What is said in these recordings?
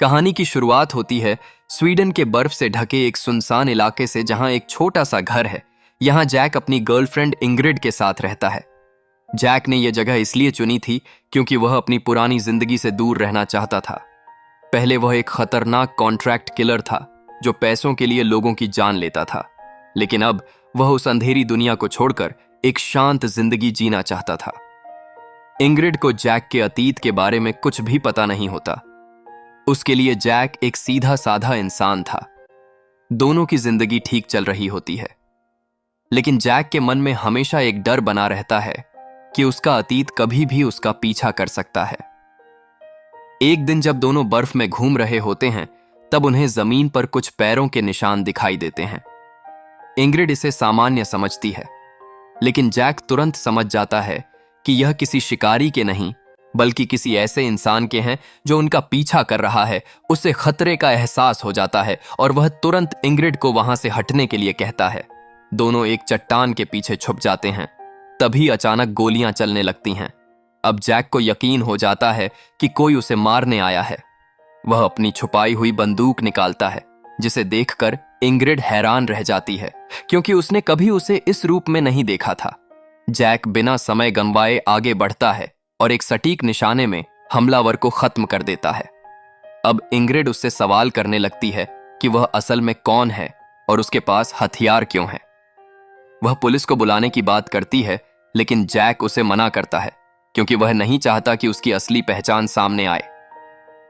कहानी की शुरुआत होती है स्वीडन के बर्फ से ढके एक सुनसान इलाके से, जहां एक छोटा सा घर है। यहां जैक अपनी गर्लफ्रेंड इंग्रिड के साथ रहता है। जैक ने यह जगह इसलिए चुनी थी क्योंकि वह अपनी पुरानी जिंदगी से दूर रहना चाहता था। पहले वह एक खतरनाक कॉन्ट्रैक्ट किलर था जो पैसों के लिए लोगों की जान लेता था, लेकिन अब वह उस अंधेरी दुनिया को छोड़कर एक शांत जिंदगी जीना चाहता था। इंग्रिड को जैक के अतीत के बारे में कुछ भी पता नहीं होता। उसके लिए जैक एक सीधा साधा इंसान था। दोनों की जिंदगी ठीक चल रही होती है, लेकिन जैक के मन में हमेशा एक डर बना रहता है कि उसका अतीत कभी भी उसका पीछा कर सकता है। एक दिन जब दोनों बर्फ में घूम रहे होते हैं, तब उन्हें जमीन पर कुछ पैरों के निशान दिखाई देते हैं। इंग्रिड इसे सामान्य समझती है, लेकिन जैक तुरंत समझ जाता है कि यह किसी शिकारी के नहीं बल्कि किसी ऐसे इंसान के हैं जो उनका पीछा कर रहा है। उसे खतरे का एहसास हो जाता है और वह तुरंत इंग्रिड को वहां से हटने के लिए कहता है। दोनों एक चट्टान के पीछे छुप जाते हैं। तभी अचानक गोलियां चलने लगती हैं। अब जैक को यकीन हो जाता है कि कोई उसे मारने आया है। वह अपनी छुपाई हुई बंदूक निकालता है, जिसे देखकर इंग्रिड हैरान रह जाती है क्योंकि उसने कभी उसे इस रूप में नहीं देखा था। जैक बिना समय गंवाए आगे बढ़ता है और एक सटीक निशाने में हमलावर को खत्म कर देता है। अब इंग्रिड उससे सवाल करने लगती है कि वह असल में कौन है और उसके पास हथियार क्यों है। वह पुलिस को बुलाने की बात करती है, लेकिन जैक उसे मना करता है क्योंकि वह नहीं चाहता कि उसकी असली पहचान सामने आए।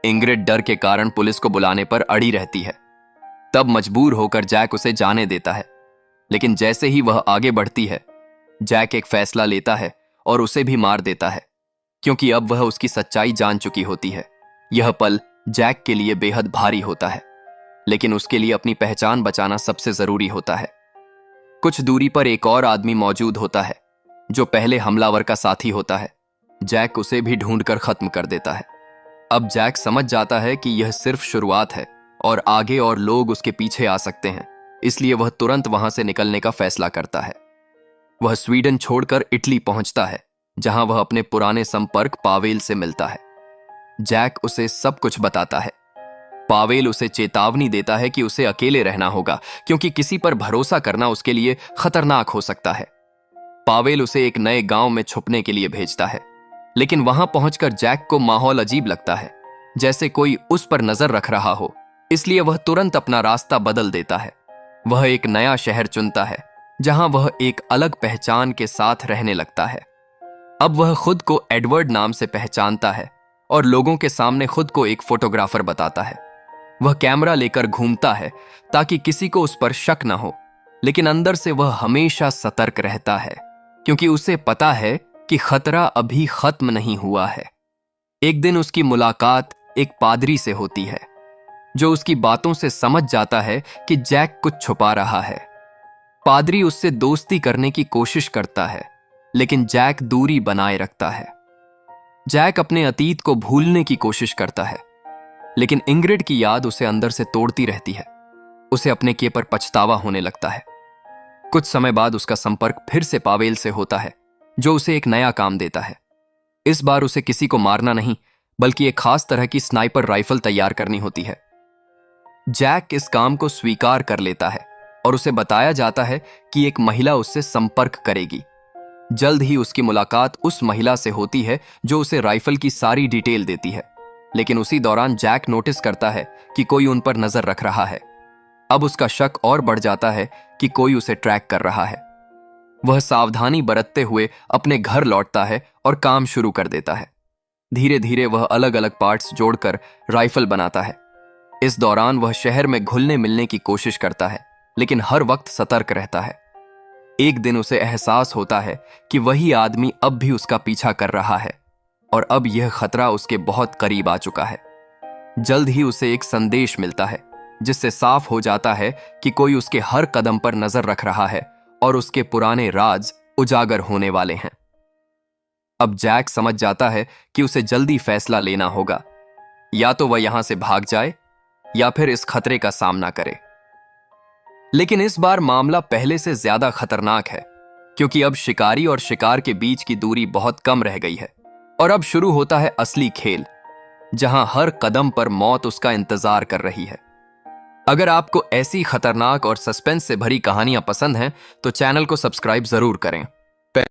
इंग्रिड डर के कारण पुलिस को बुलाने पर अड़ी रहती है। तब मजबूर होकर जैक उसे जाने देता है, लेकिन जैसे ही वह आगे बढ़ती है, जैक एक फैसला लेता है और उसे भी मार देता है क्योंकि अब वह उसकी सच्चाई जान चुकी होती है। यह पल जैक के लिए बेहद भारी होता है, लेकिन उसके लिए अपनी पहचान बचाना सबसे जरूरी होता है। कुछ दूरी पर एक और आदमी मौजूद होता है जो पहले हमलावर का साथी होता है। जैक उसे भी ढूंढकर खत्म कर देता है। अब जैक समझ जाता है कि यह सिर्फ शुरुआत है और आगे और लोग उसके पीछे आ सकते हैं, इसलिए वह तुरंत वहां से निकलने का फैसला करता है। वह स्वीडन छोड़कर इटली पहुंचता है, जहां वह अपने पुराने संपर्क पावेल से मिलता है। जैक उसे सब कुछ बताता है। पावेल उसे चेतावनी देता है कि उसे अकेले रहना होगा क्योंकि किसी पर भरोसा करना उसके लिए खतरनाक हो सकता है। पावेल उसे एक नए गांव में छुपने के लिए भेजता है, लेकिन वहां पहुंचकर जैक को माहौल अजीब लगता है, जैसे कोई उस पर नजर रख रहा हो। इसलिए वह तुरंत अपना रास्ता बदल देता है। वह एक नया शहर चुनता है जहां वह एक अलग पहचान के साथ रहने लगता है। अब वह खुद को एडवर्ड नाम से पहचानता है और लोगों के सामने खुद को एक फोटोग्राफर बताता है। वह कैमरा लेकर घूमता है ताकि किसी को उस पर शक न हो, लेकिन अंदर से वह हमेशा सतर्क रहता है क्योंकि उसे पता है कि खतरा अभी खत्म नहीं हुआ है। एक दिन उसकी मुलाकात एक पादरी से होती है जो उसकी बातों से समझ जाता है कि जैक कुछ छुपा रहा है। पादरी उससे दोस्ती करने की कोशिश करता है, लेकिन जैक दूरी बनाए रखता है। जैक अपने अतीत को भूलने की कोशिश करता है, लेकिन इंग्रिड की याद उसे अंदर से तोड़ती रहती है। उसे अपने किए पर पछतावा होने लगता है। कुछ समय बाद उसका संपर्क फिर से पावेल से होता है, जो उसे एक नया काम देता है। इस बार उसे किसी को मारना नहीं, बल्कि एक खास तरह की स्नाइपर राइफल तैयार करनी होती है। जैक इस काम को स्वीकार कर लेता है और उसे बताया जाता है कि एक महिला उससे संपर्क करेगी। जल्द ही उसकी मुलाकात उस महिला से होती है जो उसे राइफल की सारी डिटेल देती है, लेकिन उसी दौरान जैक नोटिस करता है कि कोई उन पर नजर रख रहा है। अब उसका शक और बढ़ जाता है कि कोई उसे ट्रैक कर रहा है। वह सावधानी बरतते हुए अपने घर लौटता है और काम शुरू कर देता है। धीरे धीरे वह अलग अलग पार्ट्स जोड़कर राइफल बनाता है। इस दौरान वह शहर में घुलने मिलने की कोशिश करता है, लेकिन हर वक्त सतर्क रहता है। एक दिन उसे एहसास होता है कि वही आदमी अब भी उसका पीछा कर रहा है और अब यह खतरा उसके बहुत करीब आ चुका है। जल्द ही उसे एक संदेश मिलता है जिससे साफ हो जाता है कि कोई उसके हर कदम पर नजर रख रहा है और उसके पुराने राज उजागर होने वाले हैं। अब जैक समझ जाता है कि उसे जल्दी फैसला लेना होगा। या तो वह यहां से भाग जाए या फिर इस खतरे का सामना करे। लेकिन इस बार मामला पहले से ज्यादा खतरनाक है क्योंकि अब शिकारी और शिकार के बीच की दूरी बहुत कम रह गई है और अब शुरू होता है असली खेल। जहां हर कदम पर मौत उसका इंतजार कर रही है। अगर आपको ऐसी खतरनाक और सस्पेंस से भरी कहानियां पसंद हैं तो चैनल को सब्सक्राइब जरूर करें।